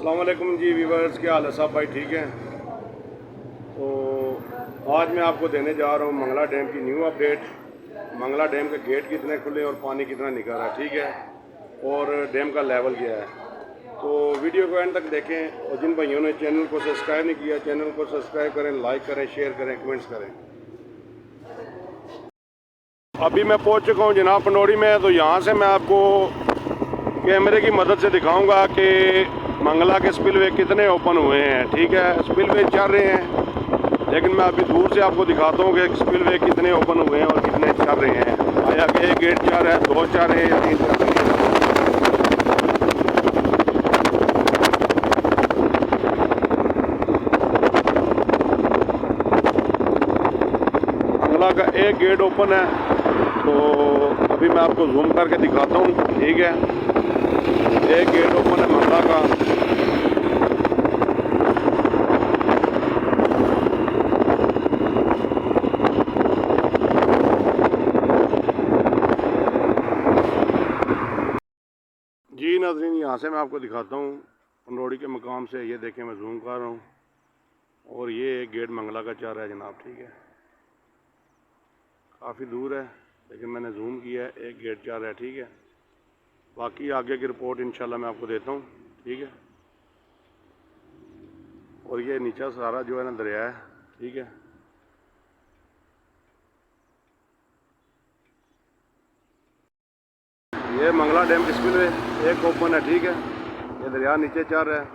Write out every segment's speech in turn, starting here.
अस्सलाम वालेकुम जी व्यूवर्स, क्या हाल है साहब भाई? ठीक है। तो आज मैं आपको देने जा रहा हूँ मंगला डैम की न्यू अपडेट। मंगला डैम के गेट कितने खुले और पानी कितना निकल रहा है, ठीक है, और डैम का लेवल क्या है। तो वीडियो को एंड तक देखें, और जिन भाइयों ने चैनल को सब्सक्राइब नहीं किया, चैनल को सब्सक्राइब करें, लाइक करें, शेयर करें, कमेंट्स करें। अभी मैं पहुँच चुका हूँ जनाब पंडोरी में। तो यहाँ से मैं आपको कैमरे की मदद से दिखाऊंगा कि मंगला के स्पिलवे कितने ओपन हुए हैं, ठीक है। स्पिलवे चल रहे हैं, लेकिन मैं अभी दूर से आपको दिखाता हूँ कि स्पिलवे कितने ओपन हुए हैं और कितने चल रहे हैं। आया कि एक गेट चल रहा है, दो चल रहे हैं या तीन चल रहे हैं। मंगला का एक गेट ओपन है, तो अभी मैं आपको जूम करके दिखाता हूँ, ठीक है। एक गेट ओपन है मंगला का। जी नाज़रीन, यहाँ से मैं आपको दिखाता हूँ पंडोरी के मकाम से। ये देखें, मैं जूम कर रहा हूँ, और ये एक गेट मंगला का चल रहा है जनाब, ठीक है। काफ़ी दूर है, लेकिन मैंने जूम किया है, एक गेट चल रहा है, ठीक है। बाकी आगे की रिपोर्ट इंशाल्लाह मैं आपको देता हूँ, ठीक है। और ये नीचा सारा जो है ना दरिया है, ठीक है। ये मंगला डैम की स्पिलवे एक ओपन है, ठीक है। ये दरिया नीचे चल रहा है।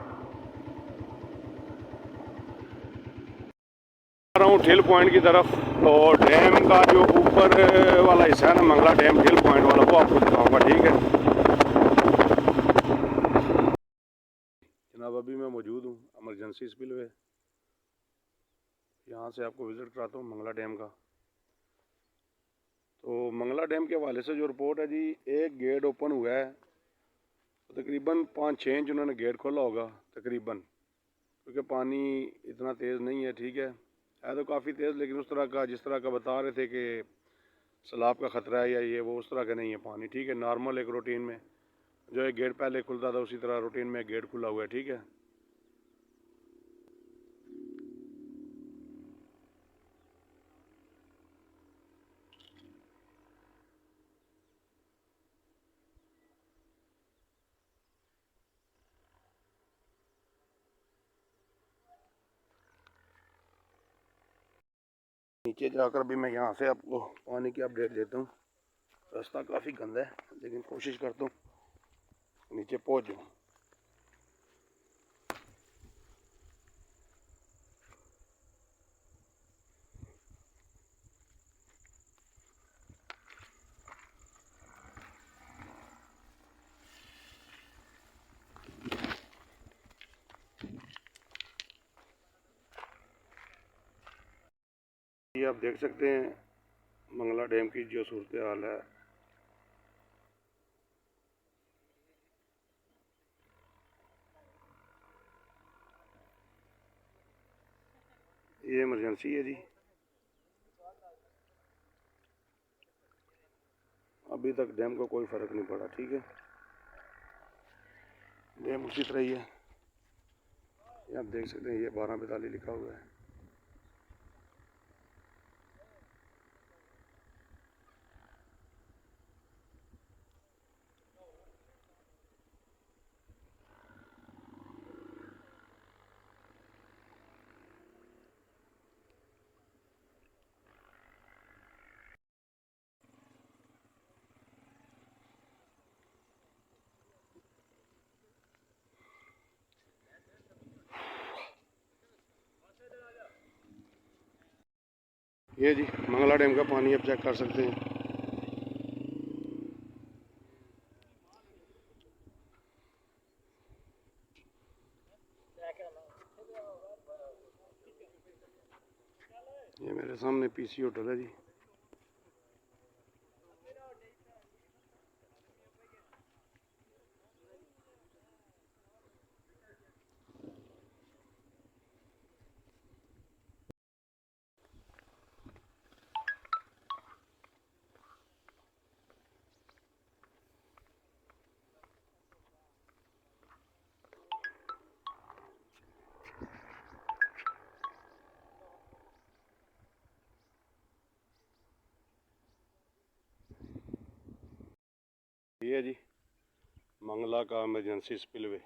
आ रहा हूँ ठिल पॉइंट की तरफ। तो डैम का जो ऊपर वाला हिस्सा है ना, मंगला डैम ठिल पॉइंट वाला, वो आपको दिखाऊंगा, ठीक है जनाब। अभी मैं मौजूद हूँ एमरजेंसी स्पिलवे। यहाँ से आपको विज़िट कराता हूँ मंगला डैम का। तो मंगला डैम के हवाले से जो रिपोर्ट है जी, एक गेट ओपन हुआ है, तो तकरीबन 5-6 इंच उन्होंने गेट खोला होगा तकरीबन, क्योंकि पानी इतना तेज़ नहीं है, ठीक है तो काफ़ी तेज़, लेकिन उस तरह का जिस तरह का बता रहे थे कि सैलाब का ख़तरा है या ये वो, उस तरह का नहीं है पानी, ठीक है। नॉर्मल एक रूटीन में जो एक गेट पहले खुलता था, उसी तरह रूटीन में एक गेट खुला हुआ है, ठीक है। नीचे जाकर भी मैं यहाँ से आपको पानी की अपडेट देता हूँ। रास्ता काफ़ी गंदा है, लेकिन कोशिश करता हूँ नीचे पहुँच जाऊँ। ये आप देख सकते हैं मंगला डैम की जो सूरत हाल है। ये इमरजेंसी है जी, अभी तक डैम को कोई फ़र्क नहीं पड़ा, ठीक है। डैम उसी तरह ही है। ये आप देख सकते हैं, ये 1242 लिखा हुआ है। ये जी मंगला डैम का पानी आप चेक कर सकते हैं। ये मेरे सामने पीसी होटल है जी। मंगला का इमरजेंसी स्पिलवे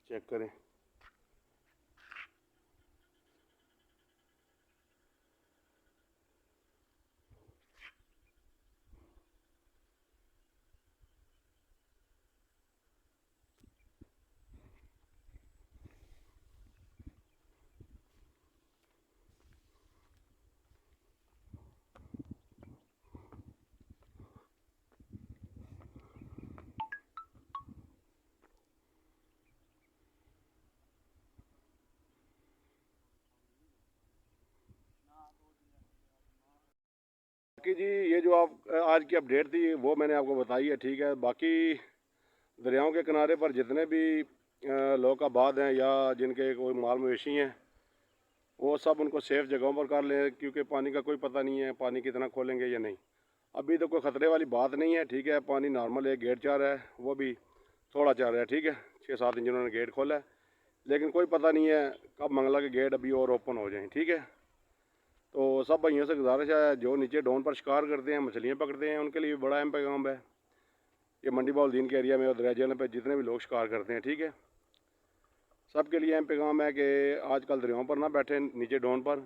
चेक करें। बाकी जी ये जो आप आज की अपडेट थी वो मैंने आपको बताई है, ठीक है। बाकी दरियाओं के किनारे पर जितने भी लोग आबाद हैं या जिनके कोई माल मवेशी हैं वो सब उनको सेफ़ जगहों पर कर लें, क्योंकि पानी का कोई पता नहीं है पानी कितना खोलेंगे या नहीं। अभी तो कोई ख़तरे वाली बात नहीं है, ठीक है। पानी नॉर्मल है, गेट चाह रहा है, वो भी थोड़ा चाह रहा है, ठीक है। 6-7 इंच उन्होंने गेट खोला है, लेकिन कोई पता नहीं है कब मंगला के गेट अभी और ओपन हो जाएँ, ठीक है। तो सब भाइयों से गुजारिश है जो नीचे डोन पर शिकार करते हैं, मछलियाँ पकड़ते हैं, उनके लिए बड़ा अहम पैगाम है। ये मंडी बाउद्दीन के एरिया में और दरिया जेल पे जितने भी लोग शिकार करते हैं, ठीक है, सबके लिए अहम पैगाम है कि आजकल दरियाओं पर ना बैठे नीचे डोन पर,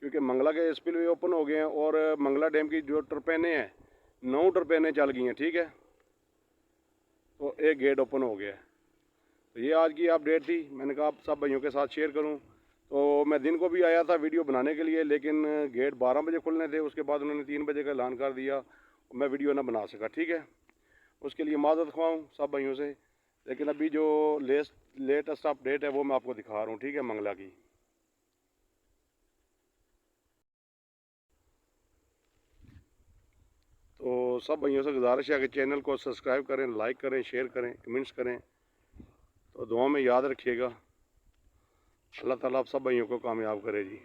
क्योंकि मंगला के स्पिलवे ओपन हो गए हैं और मंगला डैम की जो टर्पेनें हैं 9 टर्पेनें चल गई हैं, ठीक है। तो एक गेट ओपन हो गया है। तो ये आज की अपडेट थी, मैंने कहा आप सब भाइयों के साथ शेयर करूं। तो मैं दिन को भी आया था वीडियो बनाने के लिए, लेकिन गेट 12 बजे खुलने थे, उसके बाद उन्होंने 3 बजे का ऐलान कर दिया, मैं वीडियो ना बना सका, ठीक है। उसके लिए माज़रत ख्वाह सब भाइयों से। लेकिन अभी जो लेटेस्ट अपडेट है वो मैं आपको दिखा रहा हूँ, ठीक है, मंगला की। तो सब भाइयों से गुजारिश है कि चैनल को सब्सक्राइब करें, लाइक करें, शेयर करें, कमेंट्स करें। तो दुआ में याद रखिएगा। अल्लाह ताला आप सब भाइयों को कामयाब करे जी।